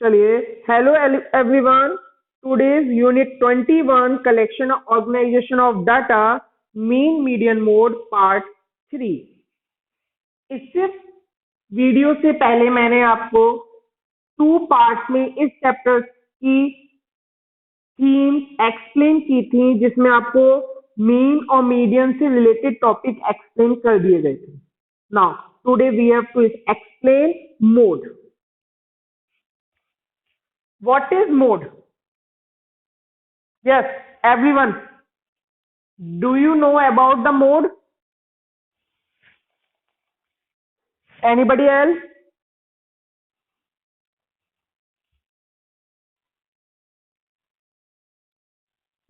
चलिए, hello everyone. Today's unit 21 collection organisation of data mean median mode part 3। इससे video से पहले मैंने आपको 2 पार्ट्स में इस चैप्टर की थीम एक्सप्लेन की थी, जिसमें आपको मीन और मीडियन से रिलेटेड टॉपिक एक्सप्लेन कर दिए गए थे। Now today we have to explain mode. What is mode? Yes, everyone. Do you know about the mode? Anybody else?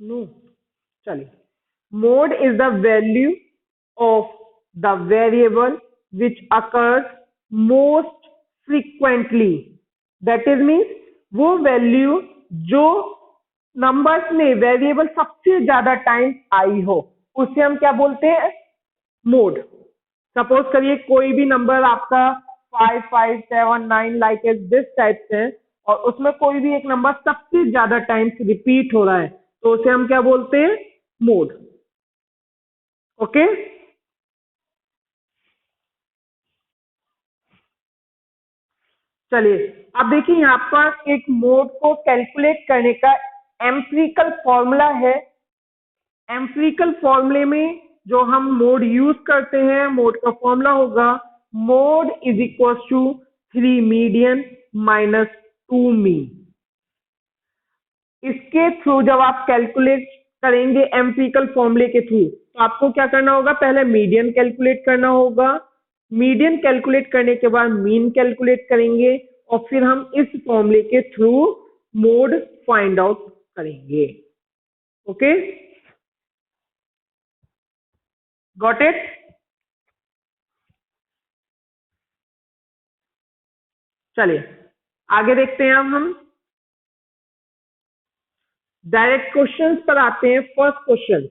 No. चलिए. Mode is the value of the variable which occurs most frequently. That is means वो value जो numbers में variable सबसे ज्यादा time I हो, उसे हम क्या बोलते हैं? मोड। सपोज करिए कोई भी नंबर आपका 5, 5, 7, 9 लाइक दिस टाइप से है, और उसमें कोई भी एक नंबर सबसे ज्यादा टाइम्स रिपीट हो रहा है, तो उसे हम क्या बोलते हैं? मोड। ओके, चलिए अब देखिए यहाँ पर एक मोड को कैलकुलेट करने का एम्पिरिकल फॉर्मूला है। एम्पिरिकल फॉर्मूले में जो हम मोड यूज करते हैं, मोड का फॉर्मूला होगा mode is equal to 3 median minus 2 mean. इसके थ्रू जब आप कैलकुलेट करेंगे एम्पिरिकल फॉर्मूले के थ्रू, तो आपको क्या करना होगा? पहले मीडियन कैलकुलेट करना होगा। मीडियन कैलकुलेट करने के बाद मीन कैलकुलेट करेंगे, और फिर हम इस फॉर्मूले के थ्रू मोड फाइंड आउट करेंगे। Okay, got it? चलिए आगे देखते हैं। अब हम डायरेक्ट क्वेश्चंस पर आते हैं। फर्स्ट क्वेश्चन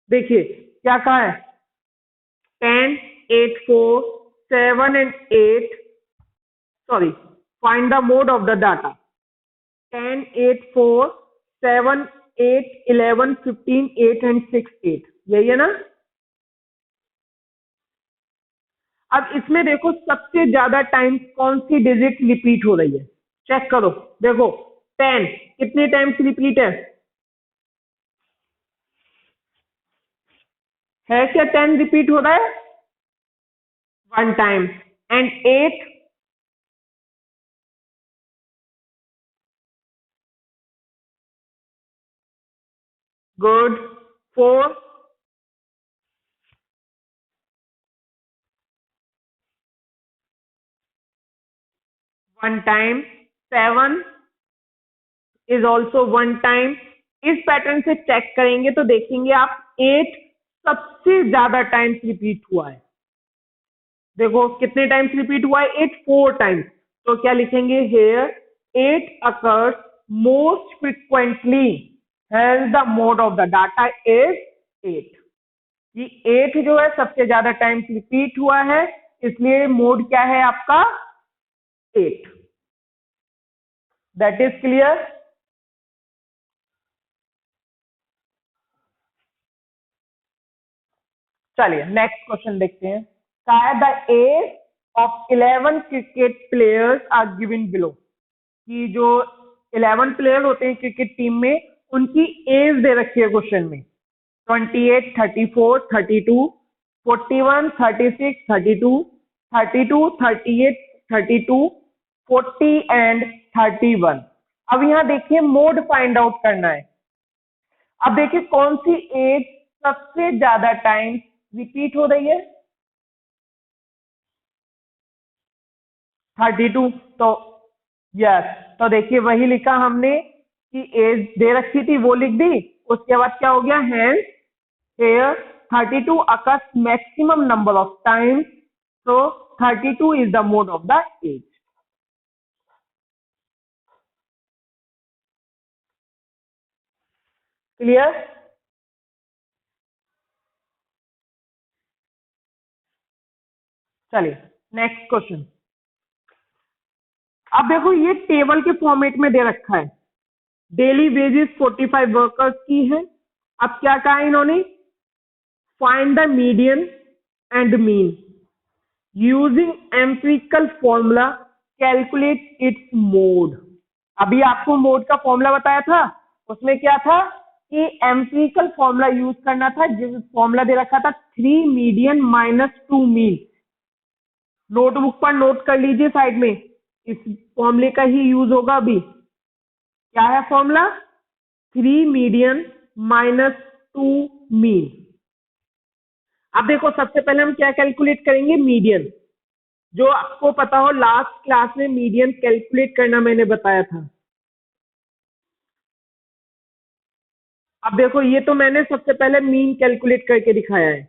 देखिए क्या कहा है? 10, 8, 4, 7 and 8, sorry, find the mode of the data. 10, 8, 4, 7, 8, 11, 15, 8 and 6, 8, यही है ना? अब इसमें देखो सबसे ज्यादा टाइम कौन सी डिजिट रिपीट हो रही है, चेक करो। देखो 10 कितने टाइम्स रिपीट है क्या? 10 रिपीट हो रहा है 1 time. And 8 good. 4 1 time. 7 is also 1 time. इस पैटर्न से चेक करेंगे तो देखेंगे आप 8 सबसे ज्यादा टाइम्स रिपीट हुआ है। देखो कितने टाइम्स रिपीट हुआ है? 8 4 टाइम्स। तो क्या लिखेंगे? Here 8 occurs most frequently, hence the mode of the data is 8। ये 8 जो है सबसे ज्यादा टाइम्स रिपीट हुआ है, इसलिए मोड क्या है आपका? 8। That is clear? चलिए नेक्स्ट क्वेश्चन देखते हैं। कहा the age of 11 cricket players are given below, कि जो 11 प्लेयर होते हैं क्रिकेट टीम में, उनकी एज दे रखी है क्वेश्चन में। 28, 34, 32, 41, 36, 32, 32, 38, 32, 40 एंड 31। अब यहाँ देखिए मोड फाइंड आउट करना है। अब देखिए कौन सी एज सबसे ज्यादा टाइम रिपीट हो रही है? 32। तो यस, तो देखिए वही लिखा हमने कि एज दे रखी थी, वो लिख दी। उसके बाद क्या हो गया? Hence here 32 occurs maximum number of times, so 32 is the mode of the age. Clear? चलिए नेक्स्ट क्वेश्चन। अब देखो ये टेबल के फॉर्मेट में दे रखा है, डेली वेजेस 45 वर्कर्स की है। अब क्या कहा इन्होंने, find the median and mean using empirical formula calculate its mode. अभी आपको मोड का फॉर्मूला बताया था, उसमें क्या था कि एम्पिरिकल फॉर्मूला यूज करना था, जिस फॉर्मूला दे रखा था 3 मीडियन माइनस 2 मीन। नोटबुक पर नोट कर लीजिए साइड में, इस फॉर्मूले का ही यूज होगा। अभी क्या है फॉर्मूला, 3 मीडियन माइनस 2 मीन। अब देखो सबसे पहले हम क्या कैलकुलेट करेंगे, मीडियन। जो आपको पता हो लास्ट क्लास में मीडियन कैलकुलेट करना मैंने बताया था। अब देखो ये तो मैंने सबसे पहले मीन कैलकुलेट करके दिखाया है।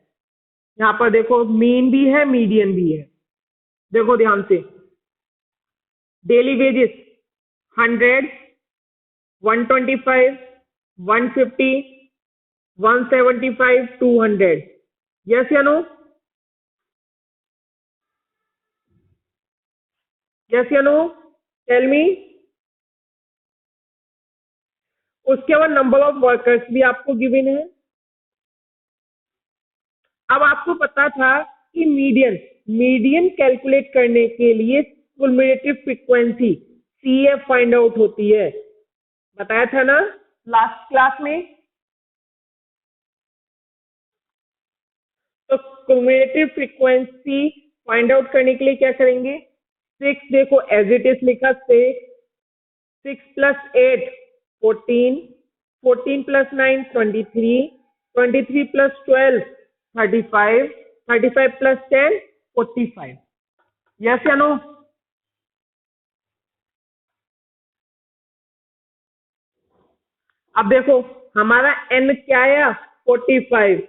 यहाँ पर देखो मीन भी है मीडियन भी है। देखो ध्यान से, डेली वेजेस 100, 125, 150, 175, 200। यस या नो, यस या नो, टेल मी। उसके बाद नंबर ऑफ वर्कर्स भी आपको गिवन है। अब आपको पता था कि मीडियन मीडियन कैलकुलेट करने के लिए cumulative frequency CF find out होती है, बताया था ना लास्ट क्लास में। तो क्युमुलेटिव फ्रीक्वेंसी फाइंड आउट करने के लिए क्या करेंगे, 6 देखो एज इट इज लिखा, 6 plus 8 14, 14 plus 9 23, 23 plus 12 35, 35 plus 10 45। Yes या नो। अब देखो हमारा n क्या आया, 45,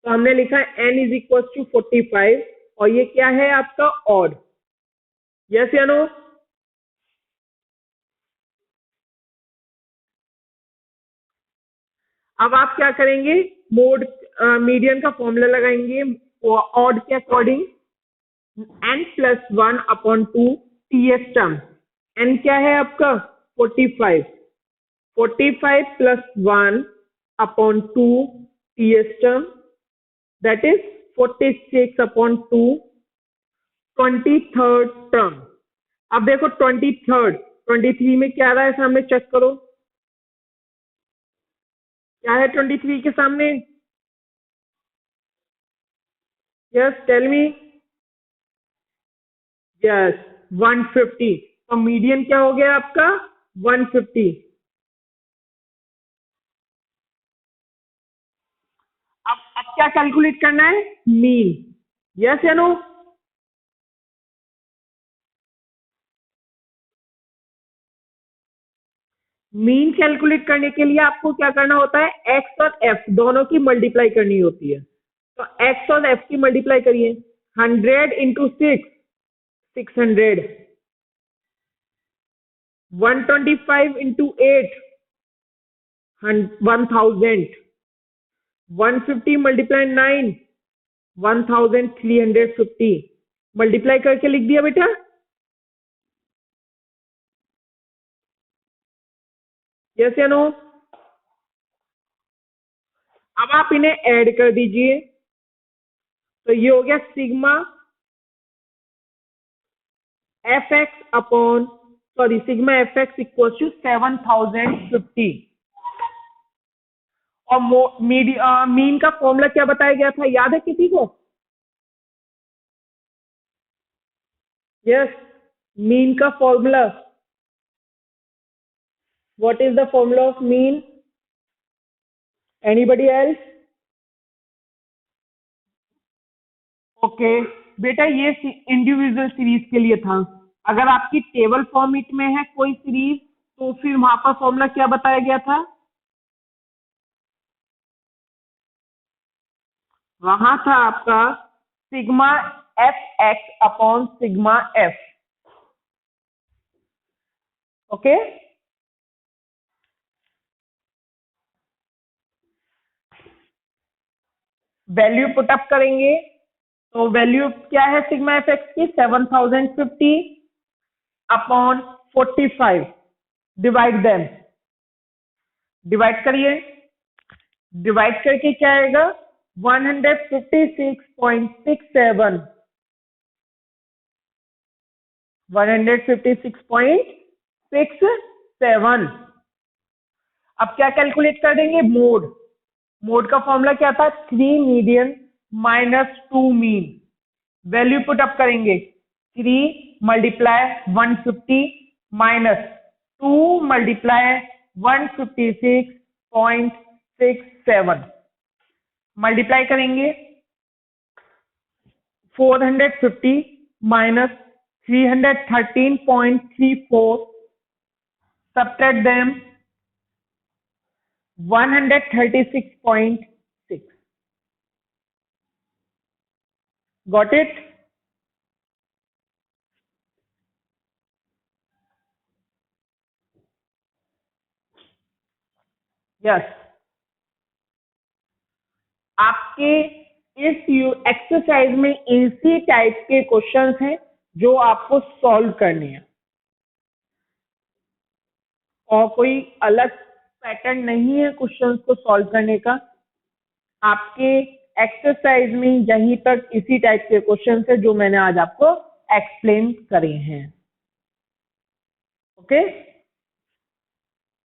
तो हमने लिखा n इज इक्वल टू 45, और ये क्या है आपका ऑड। यस या नो। अब आप क्या करेंगे, मोड मीडियन का फॉर्मूला लगाएंगे ऑड के according, n plus 1 upon 2 TS term. n क्या है आपका 45, 45 plus 1 upon 2 TS term, that is 46 upon 2 23rd term. अब देखो 23rd, 23 में क्या आ रहा है सामने, चेक करो क्या है 23 के सामने। Yes tell me. यस 150, तो मीडियन क्या हो गया आपका 150। अब क्या कैलकुलेट करना है, मीन। यस या नो। मीन कैलकुलेट करने के लिए आपको क्या करना होता है, एक्स और एफ दोनों की मल्टीप्लाई करनी होती है। तो एक्स और एफ की मल्टीप्लाई करिए, 100 इंटू 6 600, 125 इंटू 8 1000, 150 मल्टीप्लाई 9 1350। मल्टीप्लाई करके लिख दिया बेटा। यस या नो। अब आप इन्हें ऐड कर दीजिए, तो ये हो गया sigma f x upon sigma f x equal to 7050। और मीन का फॉर्मूला क्या बताया गया था, याद है किसी को। यस, मीन का formula, what is the formula of mean, anybody else. Okay बेटा, ये इंडिविजुअल सीरीज के लिए था। अगर आपकी टेबल फॉर्मेट में है कोई सीरीज, तो फिर वहां पर फॉर्मूला क्या बताया गया था, वहां था आपका sigma f x upon sigma F. Okay, value put up करेंगे, तो वैल्यू क्या है सिग्मा एफ एक्स की 7050 अपॉन 45. Divide them. डिवाइड करिए. डिवाइड करके क्या आएगा? 156.67. 156.67. अब क्या कैलकुलेट कर देंगे? मोड. मोड का फॉर्मूला क्या था? 3 median minus 2 mean. Value put up करेंगे. 3 मल्टीप्लाई 150 माइनस 2 मल्टीप्लाई 156.67. मल्टीप्लाई करेंगे. 450 minus 313.34. subtract them. 136.6. Got it? Yes. आपके इस एक्सरसाइज में इसी टाइप के क्वेश्चंस हैं जो आपको सॉल्व करने हैं और कोई अलग पैटर्न नहीं है क्वेश्चंस को सॉल्व करने का. आपके एक्सरसाइज में यहीं तक इसी टाइप के क्वेश्चंस है जो मैंने आज आपको एक्सप्लेन करे हैं. ओके.